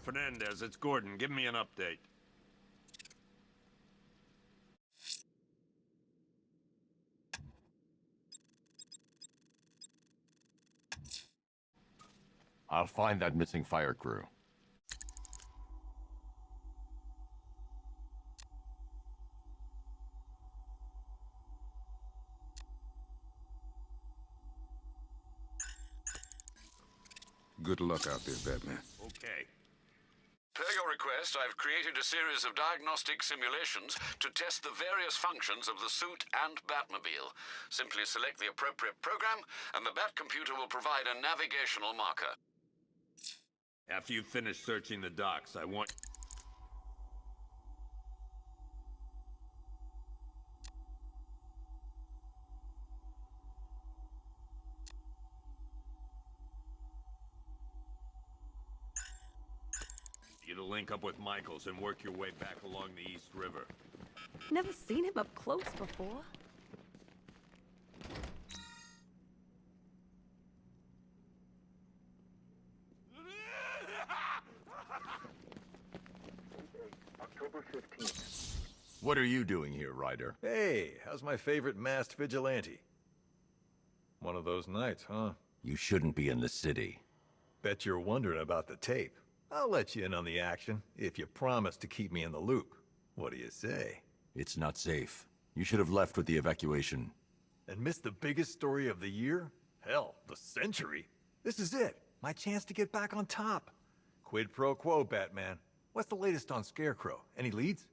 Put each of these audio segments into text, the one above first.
Fernandez, it's Gordon. Give me an update. I'll find that missing fire crew. Good luck out there, Batman. Okay. Per your request, I've created a series of diagnostic simulations to test the various functions of the suit and Batmobile. Simply select the appropriate program, and the Bat computer will provide a navigational marker. After you finish searching the docks, I want... you to link up with Michaels and work your way back along the East River. Never seen him up close before. October 15th. What are you doing here, Ryder? Hey, how's my favorite masked vigilante? One of those nights, huh? You shouldn't be in the city. Bet you're wondering about the tape. I'll let you in on the action, if you promise to keep me in the loop. What do you say? It's not safe. You should have left with the evacuation. And missed the biggest story of the year? Hell, the century. This is it. My chance to get back on top. Quid pro quo, Batman. What's the latest on Scarecrow? Any leads?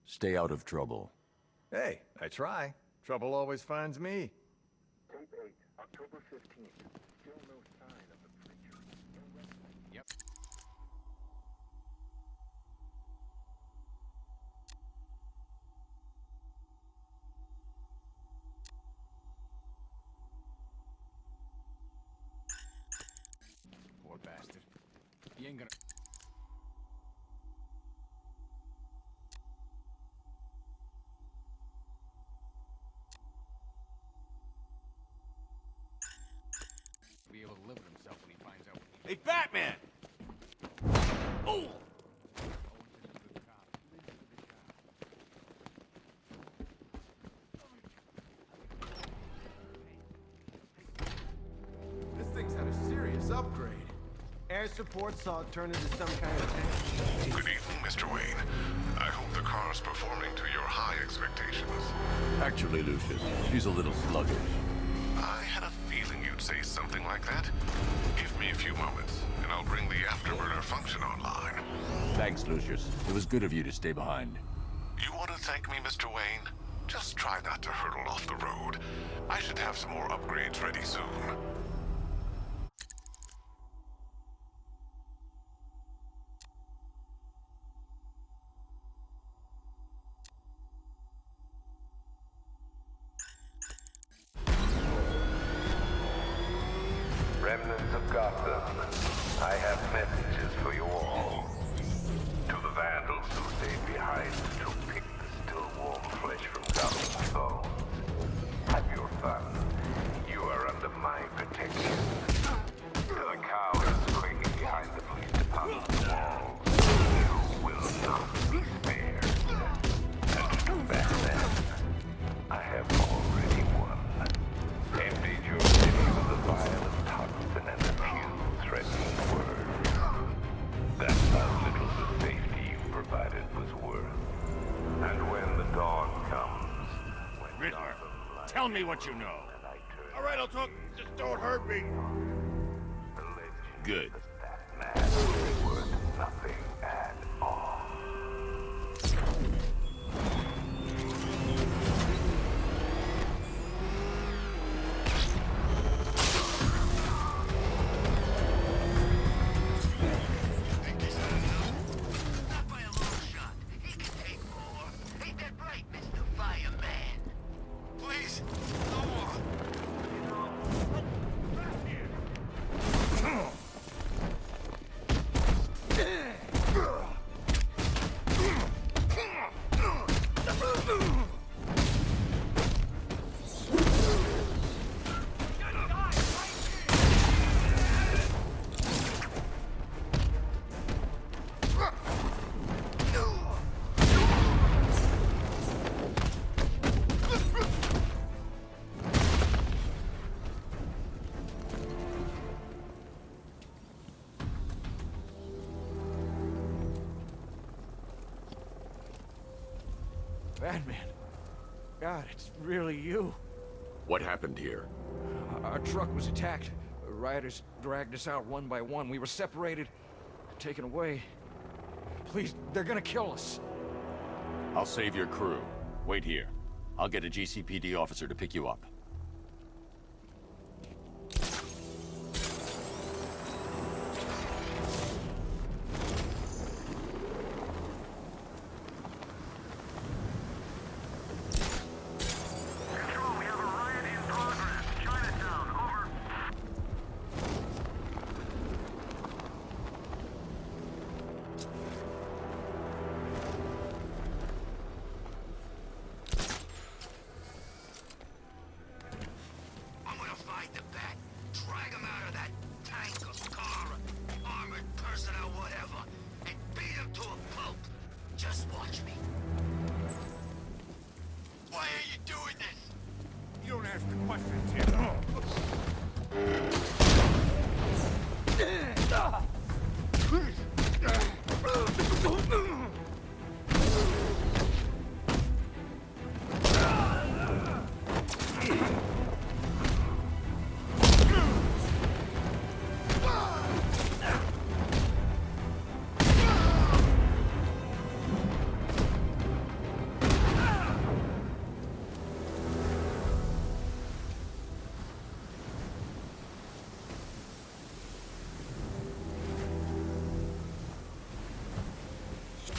Stay out of trouble. Hey, I try. Trouble always finds me. Tape 8, October 15th. Still no sign of the preacher. Yep. Poor bastard. He ain't gonna... be able to live with himself when he finds out. Hey, Batman! Oh! This thing's had a serious upgrade. Air support saw it turn into some kind of tank. Good evening, Mr. Wayne. I hope the car's performing to your high expectations. Actually, Lucius, she's a little sluggish. I had a feeling you'd say something like that. Give me a few moments, and I'll bring the afterburner function online. Thanks, Lucius. It was good of you to stay behind. You want to thank me, Mr. Wayne? Just try not to hurtle off the road. I should have some more upgrades ready soon. Remnants of Gotham, I have messages for you all. To the vandals who stayed behind to pick the still warm flesh from Gotham's bones. Have your fun. You are under my protection. To the cowards quaking behind the police department walls, you will not be spared. And to Batman, I have already won. Emptied your city with the violent toxin and a few threatening words. That's how little the safety you provided was worth. And when the dawn comes, when Riddler, tell me what you know. all right, I'll talk. Just don't hurt me. Good. That man is worth nothing at all. Not by a long shot. He can take more. Ain't that right, Mr. Fireman? Please, no more. Batman. God, it's really you. What happened here? Our truck was attacked. Rioters dragged us out one by one. We were separated, taken away. Please, they're gonna kill us. I'll save your crew. Wait here. I'll get a GCPD officer to pick you up. I'm gonna find the Bat, drag him out of that tank or car, armored person or whatever, and beat him to a pulp. Just watch me. Why are you doing this? You don't ask the questions here.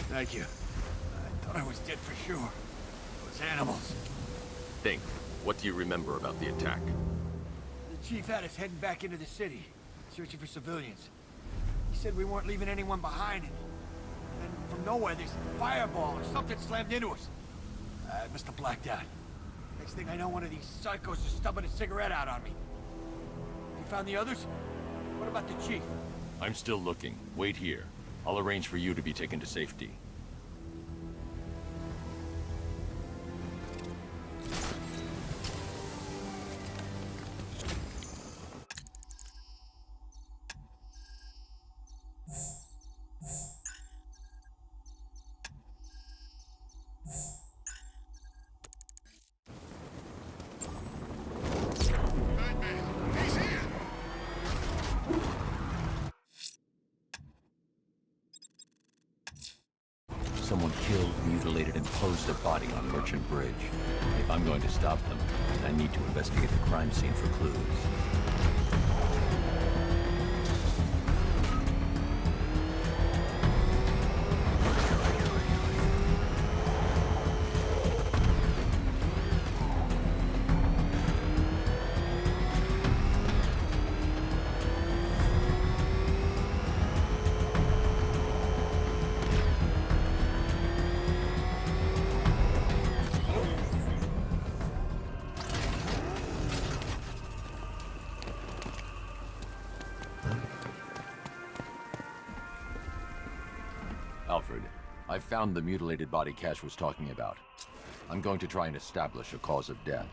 Thank you. I thought I was dead for sure. Those animals. Think. What do you remember about the attack? The chief had us heading back into the city, searching for civilians. He said we weren't leaving anyone behind, and from nowhere, this fireball or something slammed into us. I must have blacked out. Next thing I know, one of these psychos is stubbing a cigarette out on me. You found the others? What about the chief? I'm still looking. Wait here. I'll arrange for you to be taken to safety. Someone killed, mutilated, and posed a body on Merchant Bridge. If I'm going to stop them, I need to investigate the crime scene for clues. Alfred, I found the mutilated body Cash was talking about. I'm going to try and establish a cause of death.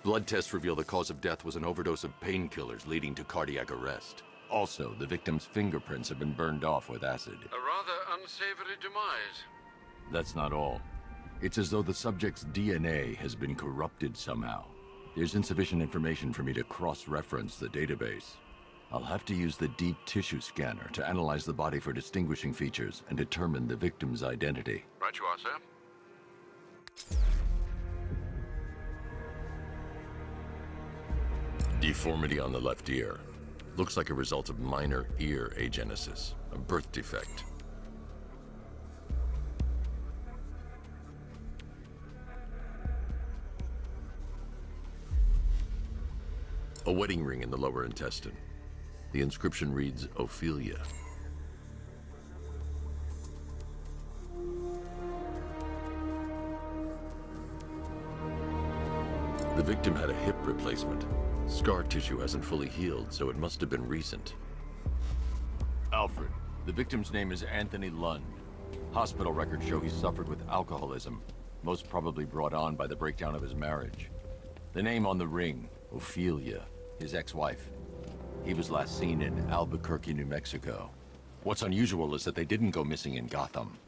Blood tests reveal the cause of death was an overdose of painkillers leading to cardiac arrest. Also, the victim's fingerprints have been burned off with acid. A rather unsavory demise. That's not all. It's as though the subject's DNA has been corrupted somehow. There's insufficient information for me to cross-reference the database. I'll have to use the deep tissue scanner to analyze the body for distinguishing features and determine the victim's identity. Right you are, sir. Deformity on the left ear. Looks like a result of minor ear agenesis, a birth defect. A wedding ring in the lower intestine. The inscription reads, Ophelia. The victim had a hip replacement. Scar tissue hasn't fully healed, so it must have been recent. Alfred, the victim's name is Anthony Lund. Hospital records show he suffered with alcoholism. most probably brought on by the breakdown of his marriage. The name on the ring, Ophelia, his ex-wife. He was last seen in Albuquerque, New Mexico. What's unusual is that they didn't go missing in Gotham.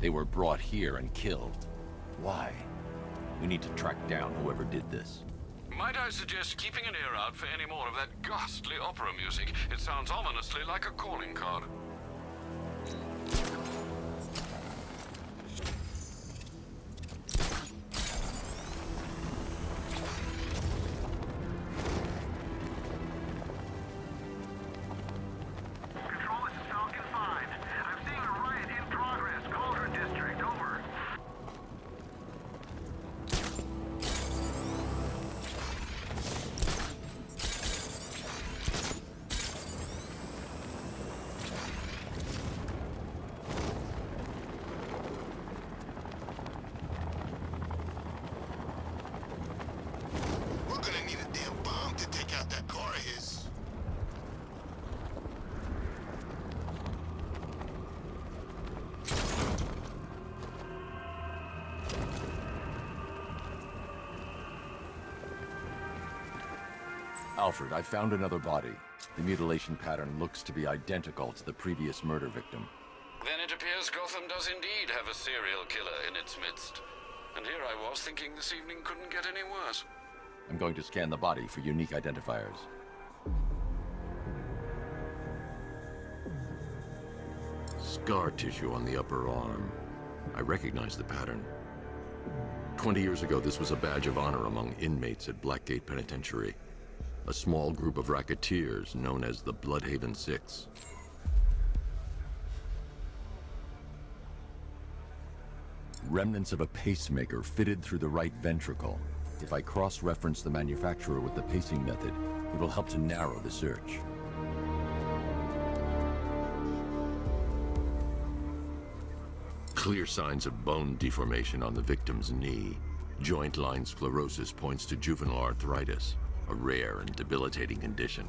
They were brought here and killed. Why? We need to track down whoever did this. Might I suggest keeping an ear out for any more of that ghastly opera music? It sounds ominously like a calling card. Alfred, I found another body. The mutilation pattern looks to be identical to the previous murder victim. Then it appears Gotham does indeed have a serial killer in its midst. And here I was thinking this evening couldn't get any worse. I'm going to scan the body for unique identifiers. Scar tissue on the upper arm. I recognize the pattern. 20 years ago, this was a badge of honor among inmates at Blackgate Penitentiary. A small group of racketeers known as the Bloodhaven Six. Remnants of a pacemaker fitted through the right ventricle. If I cross-reference the manufacturer with the pacing method, it will help to narrow the search. Clear signs of bone deformation on the victim's knee. Joint line sclerosis points to juvenile arthritis, a rare and debilitating condition.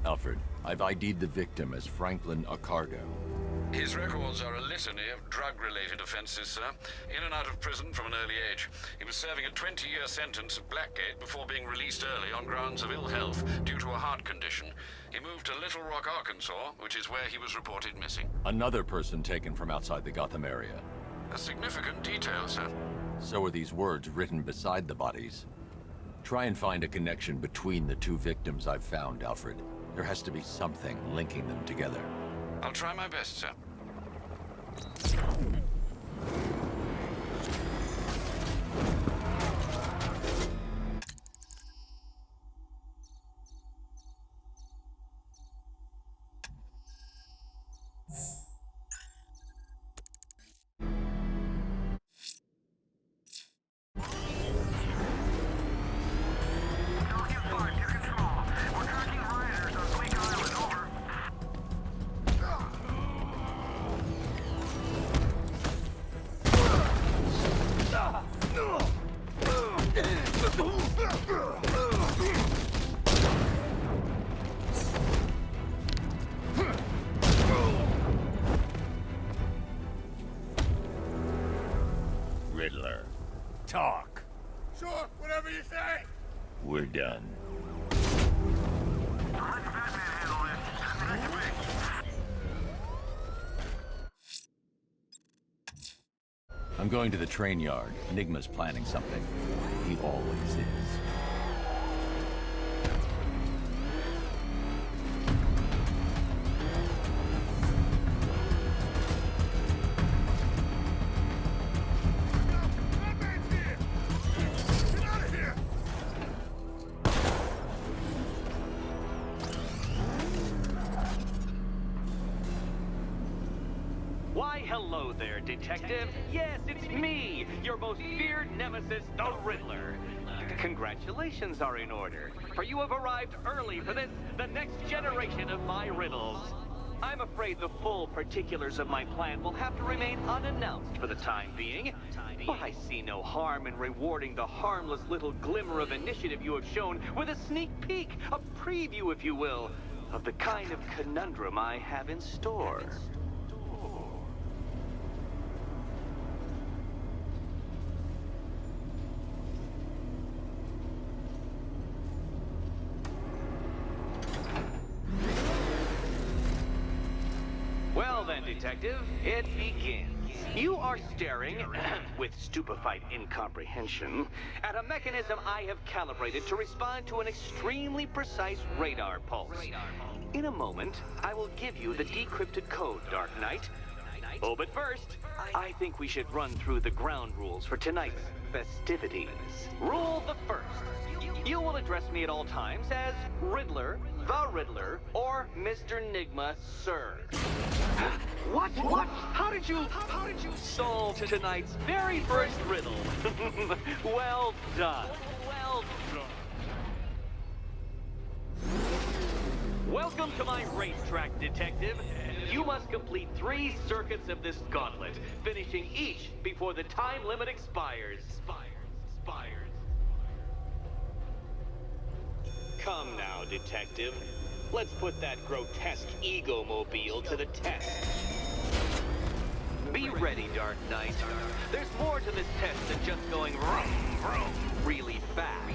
Alfred, I've ID'd the victim as Franklin Accardo. His records are a litany of drug-related offenses, sir. In and out of prison from an early age. He was serving a 20-year sentence at Blackgate before being released early on grounds of ill health due to a heart condition. He moved to Little Rock, Arkansas, which is where he was reported missing. Another person taken from outside the Gotham area. A significant detail, sir. So are these words written beside the bodies. Try and find a connection between the two victims I've found, Alfred. There has to be something linking them together. I'll try my best, sir. Riddler. Talk. Sure, whatever you say. We're done. I'm going to the train yard. Enigma's planning something. He always is. Why, hello there, Detective. Yes, it's me, your most feared nemesis, the Riddler. Congratulations are in order, for you have arrived early for this, the next generation of my riddles. I'm afraid the full particulars of my plan will have to remain unannounced for the time being, but I see no harm in rewarding the harmless little glimmer of initiative you have shown with a sneak peek, a preview, if you will, of the kind of conundrum I have in store. Detective. It begins. You are staring, with stupefied incomprehension, at a mechanism I have calibrated to respond to an extremely precise radar pulse. In a moment, I will give you the decrypted code, Dark Knight. Oh, but first, I think we should run through the ground rules for tonight's festivities. Rule the first. You will address me at all times as Riddler, the Riddler, or Mr. Nigma, sir. What? How did you solve tonight's very first riddle? Well done. Well done. Welcome to my racetrack, Detective. You must complete 3 circuits of this gauntlet, finishing each before the time limit expires. Come now, Detective. Let's put that grotesque ego-mobile to the test. Be ready, Dark Knight. There's more to this test than just going vroom, vroom, really fast.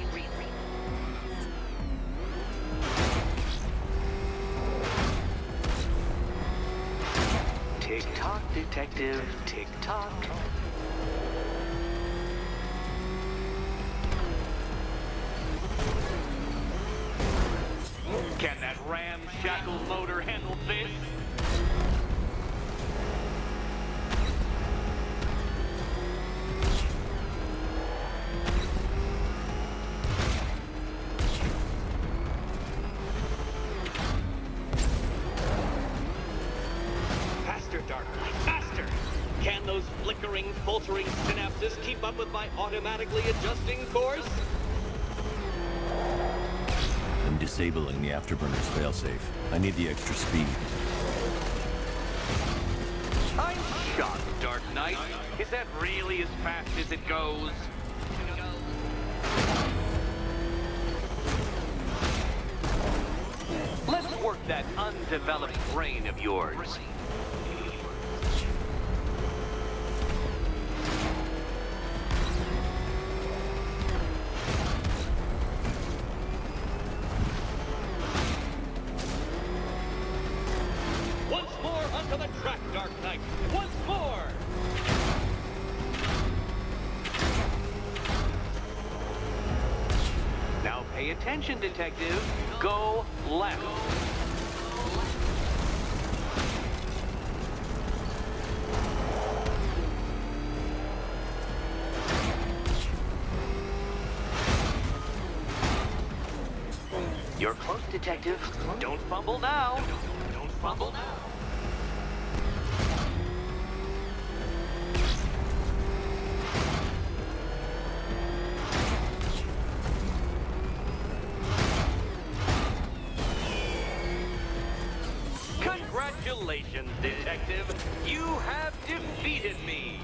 Tick-tock, Detective, tick-tock. Can that ramshackle motor handle this? Faster, Dark Knight, faster! Can those flickering, faltering synapses keep up with my automatically adjusting course? I'm disabling the afterburner's failsafe. I need the extra speed. I'm shocked, Dark Knight. Is that really as fast as it goes? Let's work that undeveloped brain of yours. Once more onto the track, Dark Knight. Once more! Now pay attention, Detective. Go left. You're close, Detective. Don't fumble now. Don't fumble now. Congratulations, Detective. You have defeated me.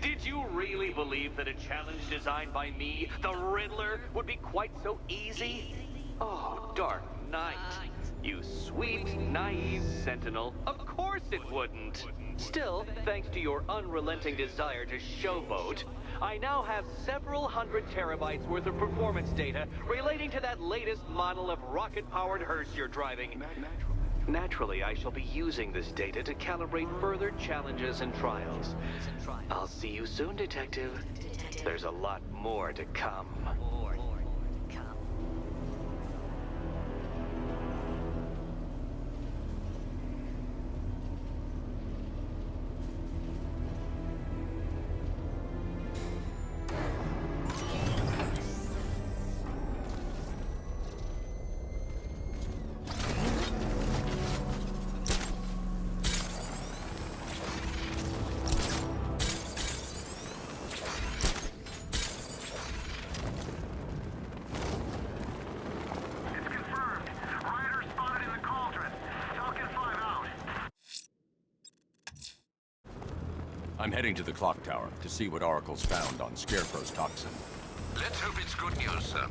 Did you really believe that a challenge designed by me, the Riddler, would be quite so easy? Oh, Dark Knight. You sweet, naive sentinel. Of course it wouldn't. Still, thanks to your unrelenting desire to showboat, I now have several hundred terabytes worth of performance data relating to that latest model of rocket-powered hearse you're driving. Naturally, I shall be using this data to calibrate further challenges and trials. I'll see you soon, Detective. There's a lot more to come. I'm heading to the clock tower to see what Oracle's found on Scarecrow's toxin. Let's hope it's good news, sir.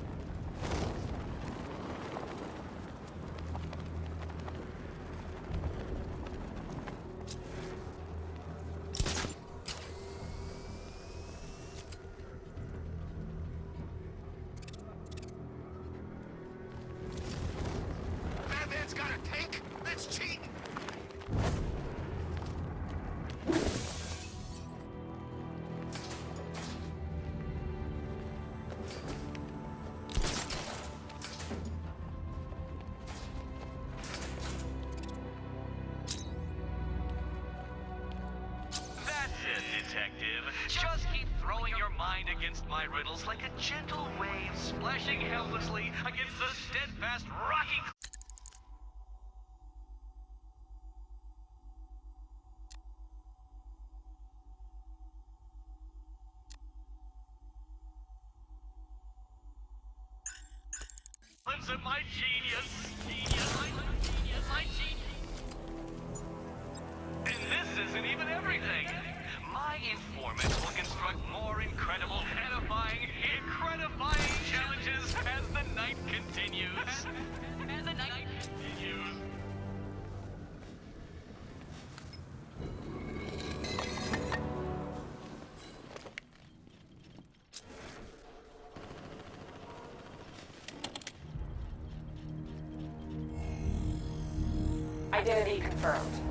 my riddles like a gentle wave splashing helplessly against the steadfast rocky... of my genius. My genius. And this isn't even everything. My informants will construct more incredible, edifying challenges as the night continues. Identity confirmed.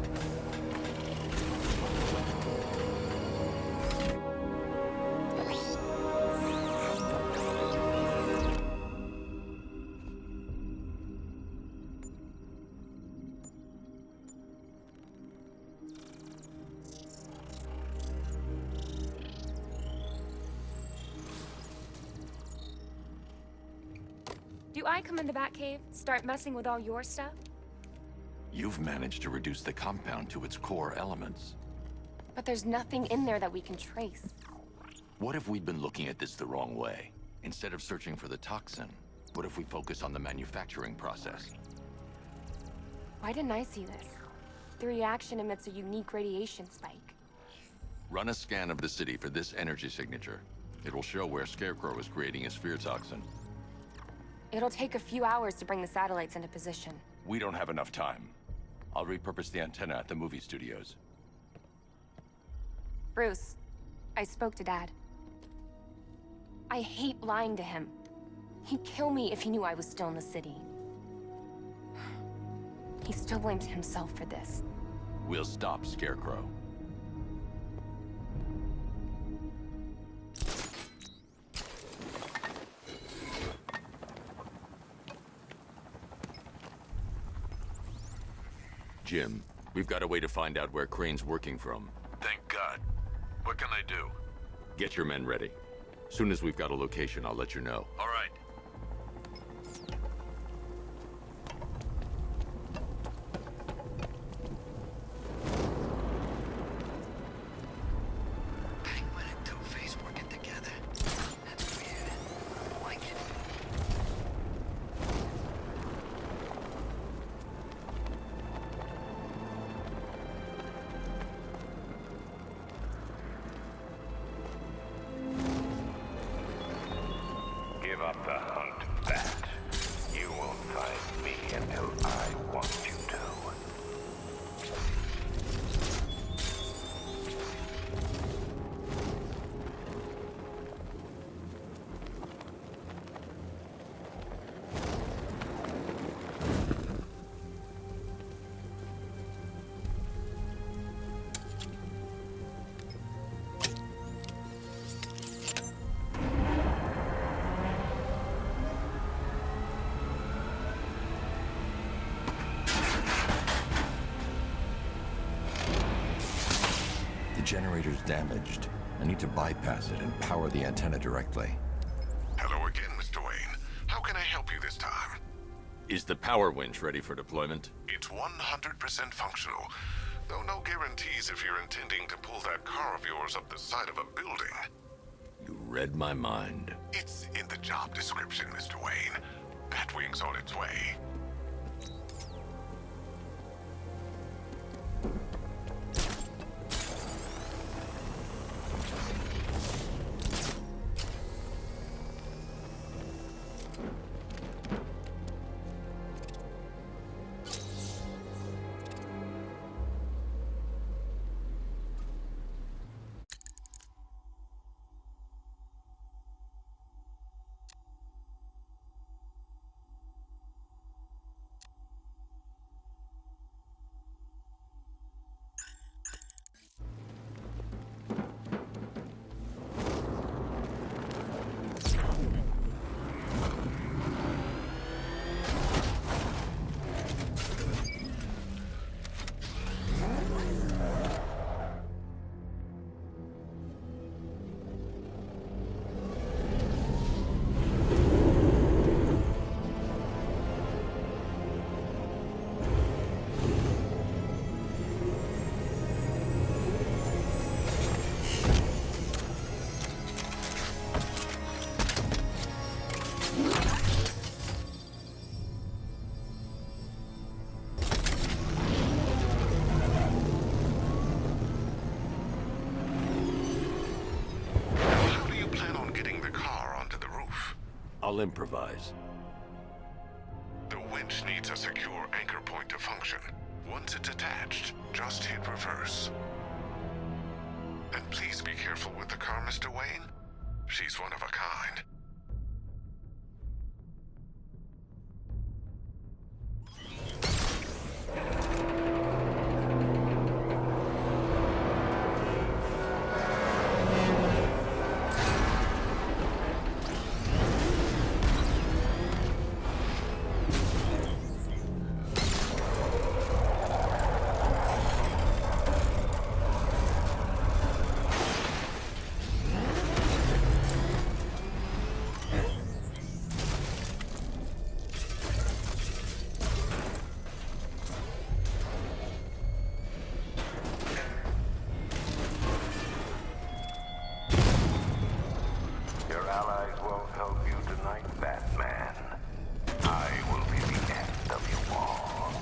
Do I come in the Batcave, start messing with all your stuff? You've managed to reduce the compound to its core elements. But there's nothing in there that we can trace. What if we'd been looking at this the wrong way? Instead of searching for the toxin, what if we focus on the manufacturing process? Why didn't I see this? The reaction emits a unique radiation spike. Run a scan of the city for this energy signature. It will show where Scarecrow is creating his fear toxin. It'll take a few hours to bring the satellites into position. We don't have enough time. I'll repurpose the antenna at the movie studios. Bruce, I spoke to Dad. I hate lying to him. He'd kill me if he knew I was still in the city. He still blames himself for this. We'll stop Scarecrow. Jim, we've got a way to find out where Crane's working from. Thank God. What can I do? Get your men ready. Soon as we've got a location, I'll let you know. All right. Penguin and Two-Face working together. That's weird. I don't like it. Give up the hunt, Bat. You won't find me until I want you to. The generator's damaged. I need to bypass it and power the antenna directly. Hello again, Mr. Wayne. How can I help you this time? Is the power winch ready for deployment? It's 100% functional, though no guarantees if you're intending to pull that car of yours up the side of a building. You read my mind. It's in the job description, Mr. Wayne. Batwing's on its way. I'll improvise. The winch needs a secure anchor point to function. Once it's attached, just hit reverse. And please be careful with the car, Mr. Wayne. She's one of a kind. Your allies won't help you tonight, Batman. I will be the end of you all.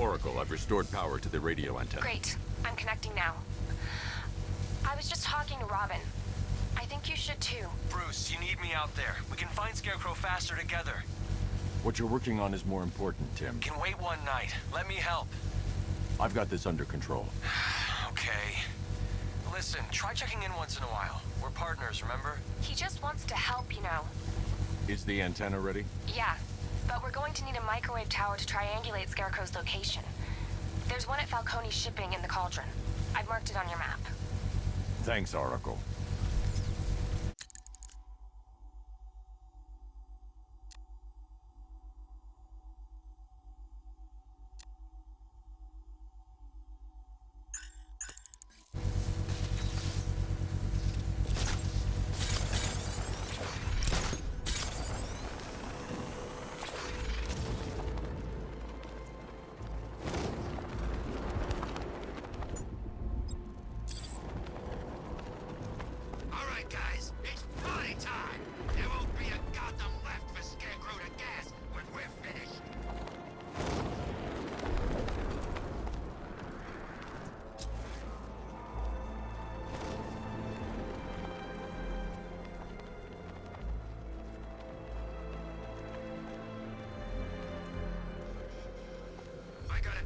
Oracle, I've restored power to the radio antenna. Great. I'm connecting now. I was just talking to Robin. I think you should too. Bruce, you need me out there. We can find Scarecrow faster together. What you're working on is more important, Tim. Can wait one night. Let me help. I've got this under control. Okay. Listen, try checking in once in a while. We're partners, remember? He just wants to help, you know. Is the antenna ready? Yeah, but we're going to need a microwave tower to triangulate Scarecrow's location. There's one at Falcone's shipping in the Cauldron. I've marked it on your map. Thanks, Oracle.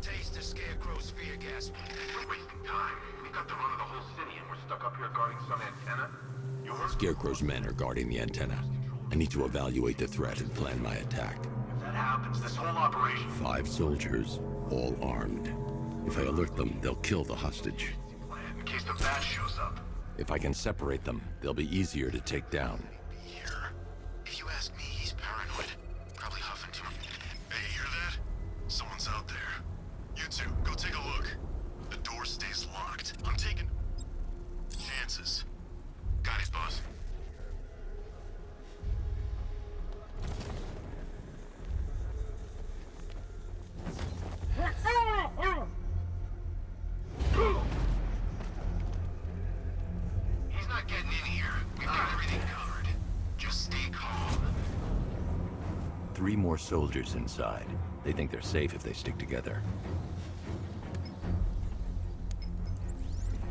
Taste the Scarecrow's fear gas. We're wasting time. We've got the run of the whole city, and we're stuck up here guarding some antenna. You heard? Scarecrow's men are guarding the antenna. I need to evaluate the threat and plan my attack. If that happens, this whole operation... 5 soldiers, all armed. If I alert them, they'll kill the hostage. In case the bat shows up. If I can separate them, they'll be easier to take down. Here. If you ask me, he's paranoid. Probably huffing too much. Hey, you hear that? Someone's out there. You two, go take a look. The door stays locked. I'm taking... chances. Got it, boss. He's not getting in here. We've got everything covered. Just stay calm. 3 more soldiers inside. They think they're safe if they stick together.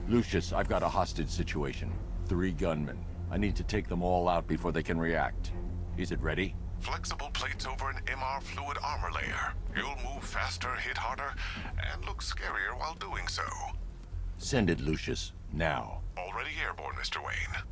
Lucius, I've got a hostage situation. 3 gunmen. I need to take them all out before they can react. Is it ready? Flexible plates over an MR fluid armor layer. You'll move faster, hit harder, and look scarier while doing so. Send it, Lucius. Now. Already airborne, Mr. Wayne.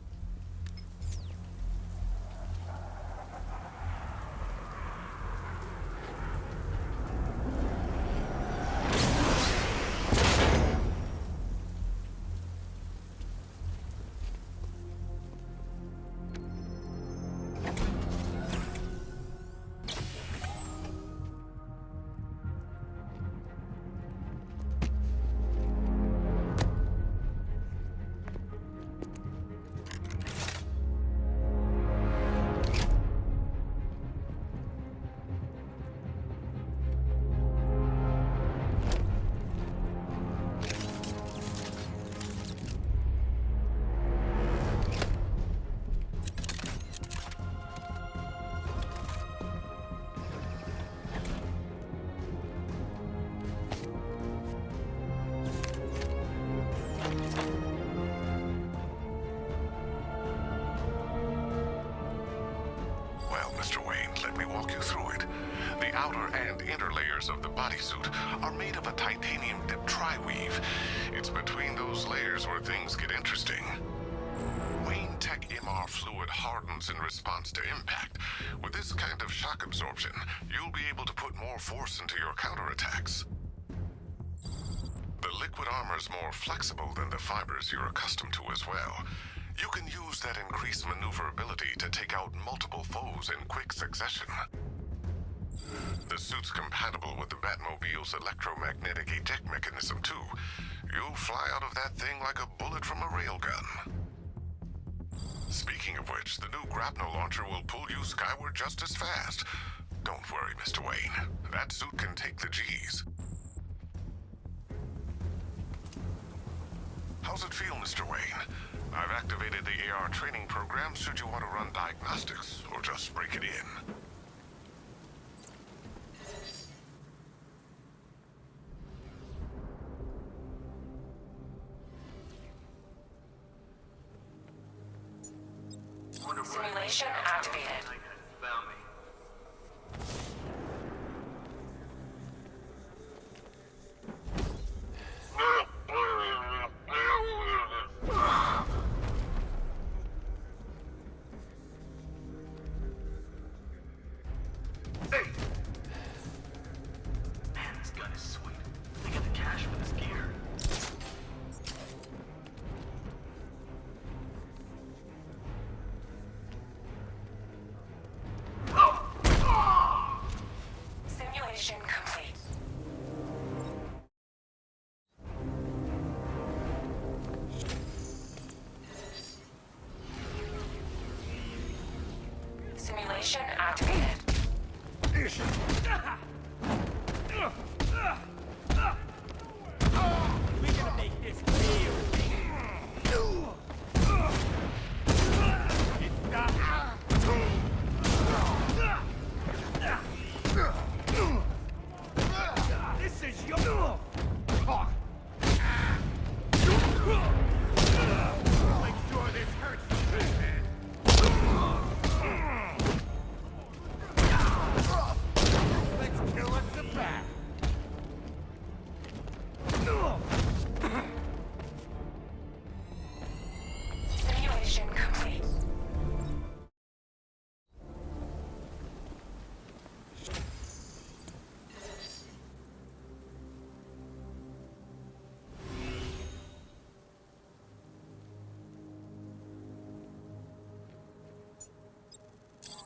outer and inner layers of the bodysuit are made of a titanium-dipped tri-weave. It's between those layers where things get interesting. Wayne Tech MR fluid hardens in response to impact. With this kind of shock absorption, you'll be able to put more force into your counterattacks. The liquid armor's more flexible than the fibers you're accustomed to as well. You can use that increased maneuverability to take out multiple foes in quick succession. The suit's compatible with the Batmobile's electromagnetic eject mechanism, too. You'll fly out of that thing like a bullet from a railgun. Speaking of which, the new grapnel launcher will pull you skyward just as fast. Don't worry, Mr. Wayne. That suit can take the G's. How's it feel, Mr. Wayne? I've activated the AR training program should you want to run diagnostics, or just break it in. Simulation activated. Man, this gun is sweet. They get the cash for this gear. Simulation complete. Simulation activated. We're gonna make this real. This is your... Make sure this hurts you, Batman. Let's kill us a bat. Simulation complete.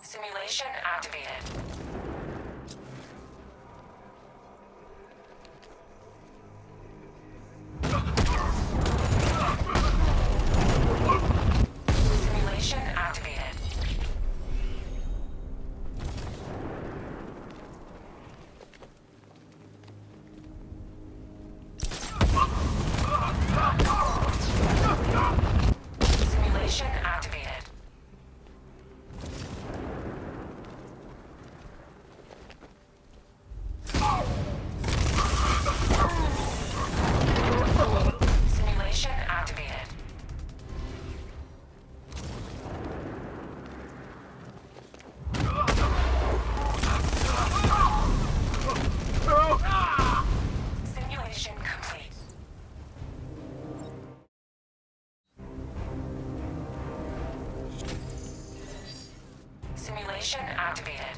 Simulation activated. Simulation activated. Simulation activated. Simulation activated. Simulation complete. Simulation activated.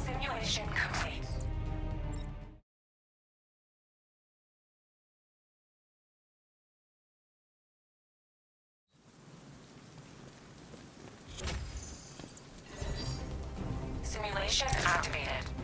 Simulation complete. Simulation activated.